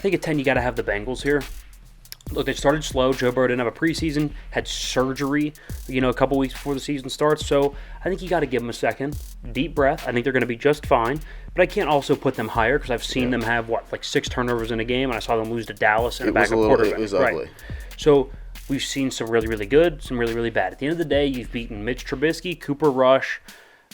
I think at 10 you got to have the Bengals here. Look, they started slow. Joe Burrow didn't have a preseason, had surgery, a couple weeks before the season starts. So I think you got to give them a second. Deep breath. I think they're going to be just fine. But I can't also put them higher because I've seen them have, 6 turnovers in a game, and I saw them lose to Dallas and a backup quarterback. It was ugly. Right. So we've seen some really, really good, some really, really bad. At the end of the day, you've beaten Mitch Trubisky, Cooper Rush.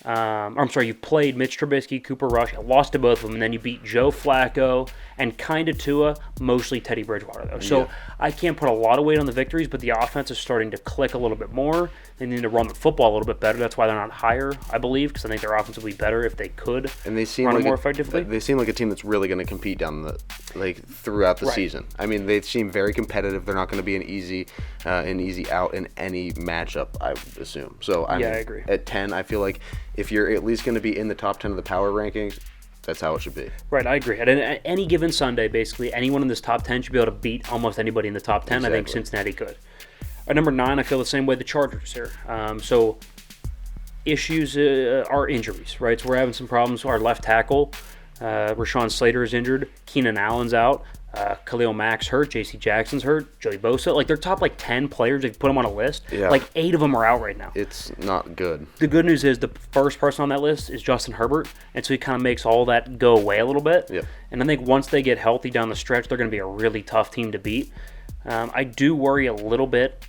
You played Mitch Trubisky, Cooper Rush, you lost to both of them, and then you beat Joe Flacco and kind of Tua, mostly Teddy Bridgewater, though. So I can't put a lot of weight on the victories, but the offense is starting to click a little bit more. They need to run the football a little bit better. That's why they're not higher, I believe, because I think their offense would be better if they could run it more effectively. They seem like a team that's really going to compete throughout the season. I mean, they seem very competitive. They're not going to be an easy out in any matchup, I would assume. So I agree. At 10, I feel like if you're at least going to be in the top 10 of the power rankings, that's how it should be. Right, I agree. At any given Sunday, basically, anyone in this top 10 should be able to beat almost anybody in the top 10. Exactly. I think Cincinnati could. At number 9, I feel the same way the Chargers here. So issues are injuries, right? So we're having some problems. Our left tackle, Rashawn Slater, is injured. Keenan Allen's out. Khalil Mack's hurt. J.C. Jackson's hurt. Joey Bosa. Their top 10 players, if you put them on a list, 8 of them are out right now. It's not good. The good news is the first person on that list is Justin Herbert, and so he kind of makes all that go away a little bit. Yep. And I think once they get healthy down the stretch, they're going to be a really tough team to beat. I do worry a little bit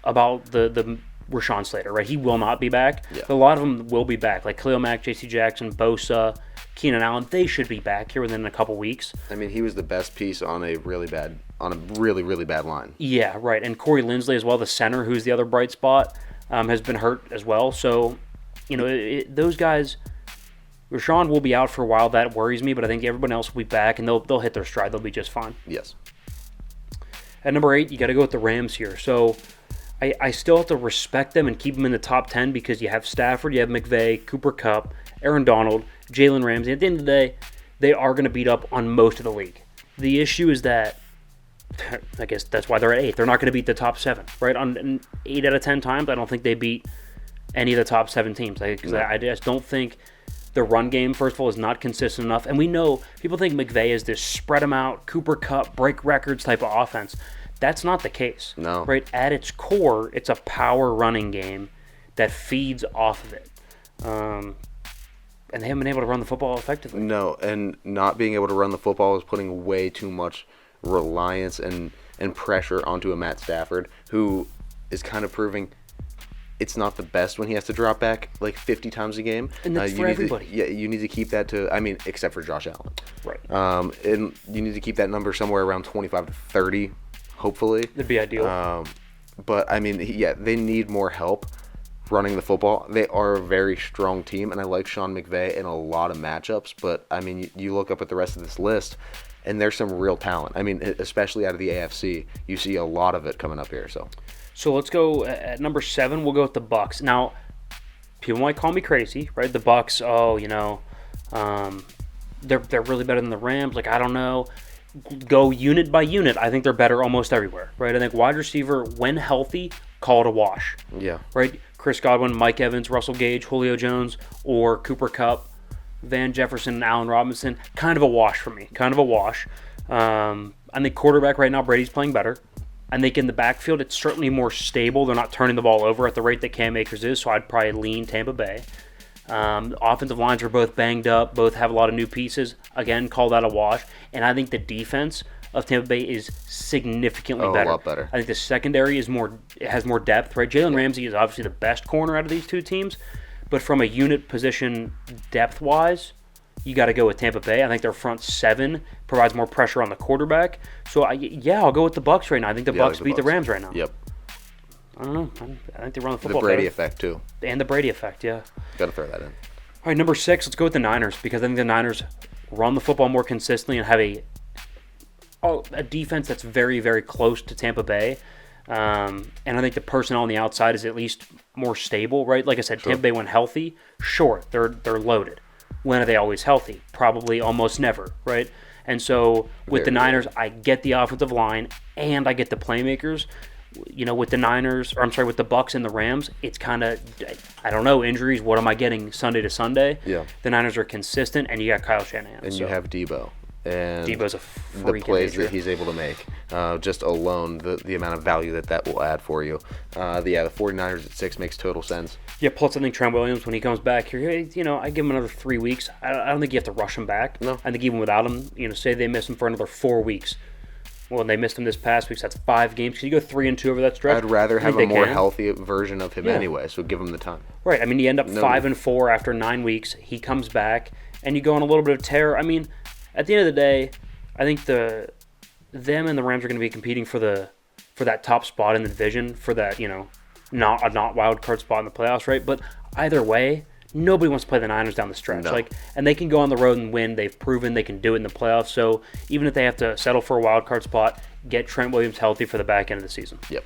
about the Rashawn Slater, right? He will not be back. Yeah. But a lot of them will be back, like Khalil Mack, J.C. Jackson, Bosa, Keenan Allen. They should be back here within a couple weeks. I mean, he was the best piece on a really, really bad line. Yeah, right. And Corey Linsley as well, the center, who's the other bright spot, has been hurt as well. So, those guys, Rashawn will be out for a while. That worries me, but I think everyone else will be back, and they'll hit their stride. They'll be just fine. Yes. At number 8, you got to go with the Rams here. So I still have to respect them and keep them in the top 10 because you have Stafford, you have McVay, Cooper Kupp, Aaron Donald, Jalen Ramsey. At the end of the day, they are going to beat up on most of the league. The issue is that, I guess that's why they're at 8. They're not going to beat the top 7, right? On 8 out of 10 times, I don't think they beat any of the top 7 teams. Because I just don't think the run game, first of all, is not consistent enough. And we know, people think McVay is this spread them out, Cooper Kupp, break records type of offense. That's not the case. No. Right? At its core, it's a power running game that feeds off of it. And they haven't been able to run the football effectively. No, and not being able to run the football is putting way too much reliance and pressure onto a Matt Stafford, who is kind of proving it's not the best when he has to drop back 50 times a game. And that's for everybody. You need to keep that except for Josh Allen. Right. And you need to keep that number somewhere around 25 to 30, hopefully. That'd be ideal. But, they need more help running the football. They are a very strong team, and I like Sean McVay in a lot of matchups. But, you look up at the rest of this list, and there's some real talent. Especially out of the AFC, you see a lot of it coming up here. So let's go at number 7. We'll go with the Bucs. Now, people might call me crazy, right? The Bucs, they're really better than the Rams. I don't know. Go unit by unit. I think they're better almost everywhere, right? I think wide receiver, when healthy, call it a wash. Yeah. Right? Chris Godwin, Mike Evans, Russell Gage, Julio Jones, or Cooper Kupp, Van Jefferson, and Allen Robinson. Kind of a wash for me. Kind of a wash. I think quarterback right now, Brady's playing better. I think in the backfield, it's certainly more stable. They're not turning the ball over at the rate that Cam Akers is, so I'd probably lean Tampa Bay. Offensive lines are both banged up. Both have a lot of new pieces. Again, call that a wash. And I think the defense of Tampa Bay is significantly better. A lot better. I think the secondary has more depth, right? Jalen Ramsey is obviously the best corner out of these two teams. But from a unit position depth-wise, you got to go with Tampa Bay. I think their front 7 provides more pressure on the quarterback. So, I'll go with the Bucs right now. I think the Bucs beat the Rams right now. Yep. I don't know. I think they run the football The Brady better. effect, too. And the Brady effect, yeah. Got to throw that in. All right, number 6, let's go with the Niners, because I think the Niners run the football more consistently and have a defense that's very, very close to Tampa Bay. And I think the personnel on the outside is at least more stable, right? Like I said, Tampa Bay when healthy, sure, they're loaded. When are they always healthy? Probably almost never, right? And so with the Niners, I get the offensive line and I get the playmakers. With the with the Bucs and the Rams, it's kind of, I don't know, injuries. What am I getting Sunday to Sunday? Yeah. The Niners are consistent, and you got Kyle Shanahan. And you have Debo. and Debo's a the freak plays of nature. that he's able to make. Just alone, the amount of value that will add for you. The 49ers at 6 makes total sense. Yeah, plus I think Trent Williams, when he comes back here, I give him another 3 weeks. I don't think you have to rush him back. No. I think even without him, say they miss him for another 4 weeks. Well, they missed him this past week, so that's 5 games. Can you go 3-2 over that stretch? I'd rather I think have a they more can. healthy version of him Yeah. anyway, so give him the time. Right. I mean, you end up No. 5-4 after 9 weeks. He comes back, and you go on a little bit of terror. I mean, at the end of the day, I think them and the Rams are going to be competing for that top spot in the division, for that not wild card spot in the playoffs, right? But either way, nobody wants to play the Niners down the stretch. No. And they can go on the road and win. They've proven they can do it in the playoffs. So even if they have to settle for a wild card spot, get Trent Williams healthy for the back end of the season. Yep.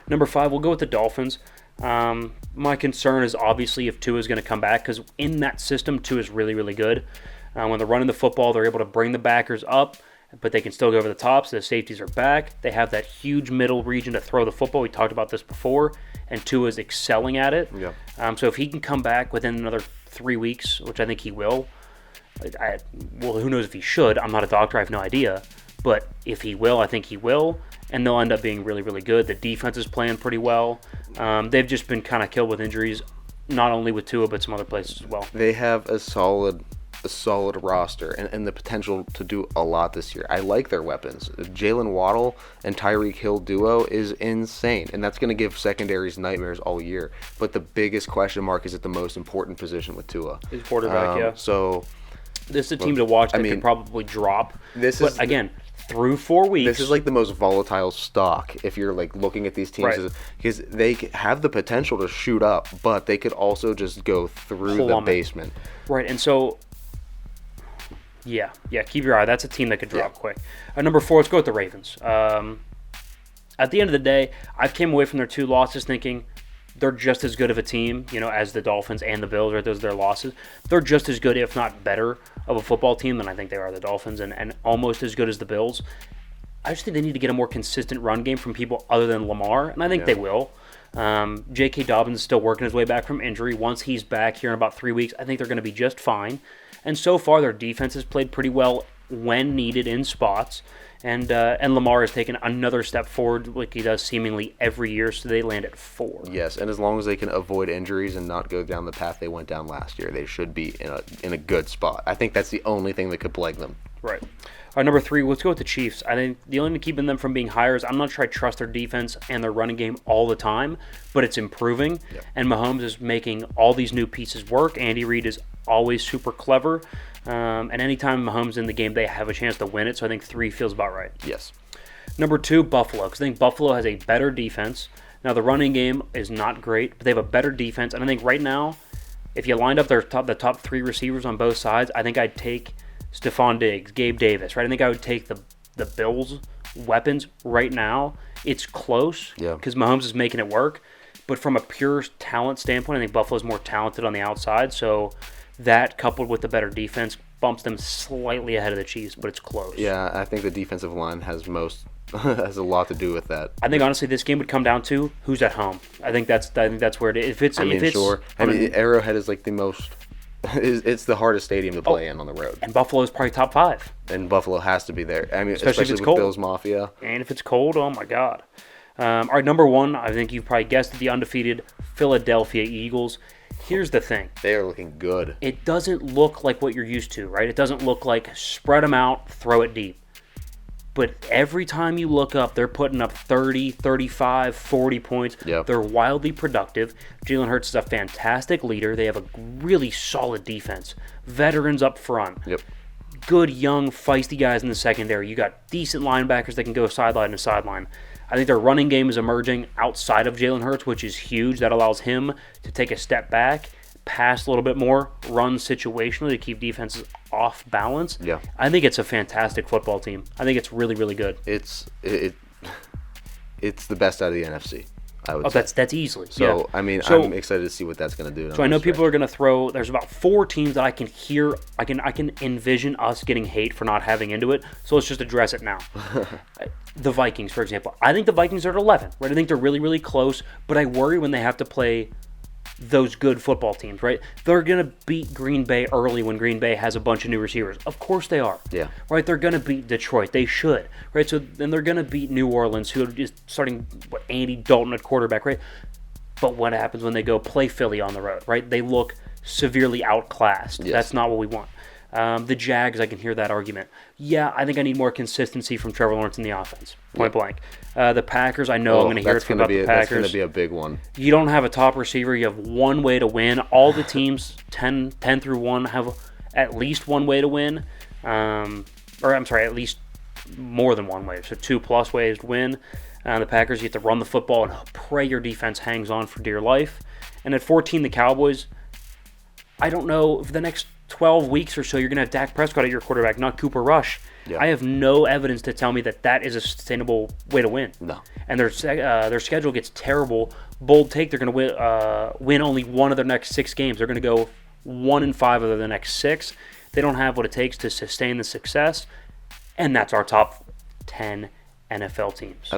Number 5, we'll go with the Dolphins. My concern is obviously if Tua is going to come back, because in that system, Tua is really, really good. When they're running the football, they're able to bring the backers up, but they can still go over the top, so the safeties are back. They have that huge middle region to throw the football. We talked about this before, and Tua is excelling at it. Yeah. So if he can come back within another 3 weeks, which I think he will, who knows if he should. I'm not a doctor. I have no idea. But if he will, I think he will, and they'll end up being really, really good. The defense is playing pretty well. They've just been kind of killed with injuries, not only with Tua, but some other places as well. They have a solid roster and the potential to do a lot this year. I like their weapons. Jalen Waddle and Tyreek Hill duo is insane, and that's going to give secondaries nightmares all year. But the biggest question mark is at the most important position with Tua. His quarterback, yeah. So this is a team to watch that could probably drop. Again, through 4 weeks. This is like the most volatile stock if you're like looking at these teams, Right. because they have the potential to shoot up, but they could also just go through the basement. Right, and so yeah, keep your eye. That's a team that could drop quick. Number 4, let's go with the Ravens. At the end of the day, I came away from their 2 losses thinking they're just as good of a team, as the Dolphins and the Bills. Right, those are their losses. They're just as good, if not better, of a football team than I think they are the Dolphins, and almost as good as the Bills. I just think they need to get a more consistent run game from people other than Lamar, and I think they will. J.K. Dobbins is still working his way back from injury. Once he's back here in about 3 weeks, I think they're going to be just fine. And so far, their defense has played pretty well when needed in spots. And Lamar has taken another step forward like he does seemingly every year, so they land at 4. Yes, and as long as they can avoid injuries and not go down the path they went down last year, they should be in a good spot. I think that's the only thing that could plague them. Right. All right, number 3, let's go with the Chiefs. I think the only thing keeping them from being higher is I'm not sure I trust their defense and their running game all the time, but it's improving. Yep. And Mahomes is making all these new pieces work. Andy Reid is always super clever. And anytime Mahomes in the game, they have a chance to win it. So I think 3 feels about right. Yes. Number 2, Buffalo, because I think Buffalo has a better defense. Now, the running game is not great, but they have a better defense. And I think right now, if you lined up the top 3 receivers on both sides, I think I'd take Stephon Diggs, Gabe Davis, right? I think I would take the Bills' weapons right now. It's close because Mahomes is making it work. But from a pure talent standpoint, I think Buffalo's more talented on the outside. So that, coupled with the better defense, bumps them slightly ahead of the Chiefs, but it's close. Yeah, I think the defensive line has has a lot to do with that. I think honestly, this game would come down to who's at home. I think that's where it is. Sure. Arrowhead is like the most. It's the hardest stadium to play in on the road. And Buffalo is probably top 5. And Buffalo has to be there. I mean, Especially if it's with cold. Bills Mafia. And if it's cold, oh my God. All right, number 1, I think you've probably guessed it, the undefeated Philadelphia Eagles. Here's the thing. They are looking good. It doesn't look like what you're used to, right? It doesn't look like spread them out, throw it deep. But every time you look up, they're putting up 30, 35, 40 points. Yep. They're wildly productive. Jalen Hurts is a fantastic leader. They have a really solid defense. Veterans up front. Yep. Good, young, feisty guys in the secondary. You got decent linebackers that can go sideline to sideline. I think their running game is emerging outside of Jalen Hurts, which is huge. That allows him to take a step back, pass a little bit more, run situationally to keep defenses off balance. Yeah. I think it's a fantastic football team. I think it's really, really good. It's the best out of the NFC. I would say. That's easily. So, yeah. I mean, I'm excited to see what that's going to do. So I know people are going to throw. There's about 4 teams that I can hear. I can envision us getting hate for not having into it. So let's just address it now. The Vikings, for example. I think the Vikings are at 11. Right. I think they're really, really close. But I worry when they have to play those good football teams, right? They're going to beat Green Bay early when Green Bay has a bunch of new receivers. Of course they are. Yeah. Right? They're going to beat Detroit. They should. Right? So then they're going to beat New Orleans, who is starting Andy Dalton at quarterback, right? But what happens when they go play Philly on the road, right? They look severely outclassed. Yes. That's not what we want. The Jags, I can hear that argument. Yeah, I think I need more consistency from Trevor Lawrence in the offense, point blank. The Packers, I know I'm going to hear it about the Packers. That's going to be a big one. You don't have a top receiver. You have one way to win. All the teams, 10 through 1, have at least one way to win. At least more than one way. So 2+ ways to win. The Packers, you have to run the football and pray your defense hangs on for dear life. And at 14, the Cowboys, I don't know if the next 12 weeks or so you're going to have Dak Prescott at your quarterback, not Cooper Rush. Yeah. I have no evidence to tell me that is a sustainable way to win. No. And their schedule gets terrible. Bold take, they're going to win only one of their next 6 games. They're going to go 1-5 of the next 6. They don't have what it takes to sustain the success, and that's our top 10 NFL teams.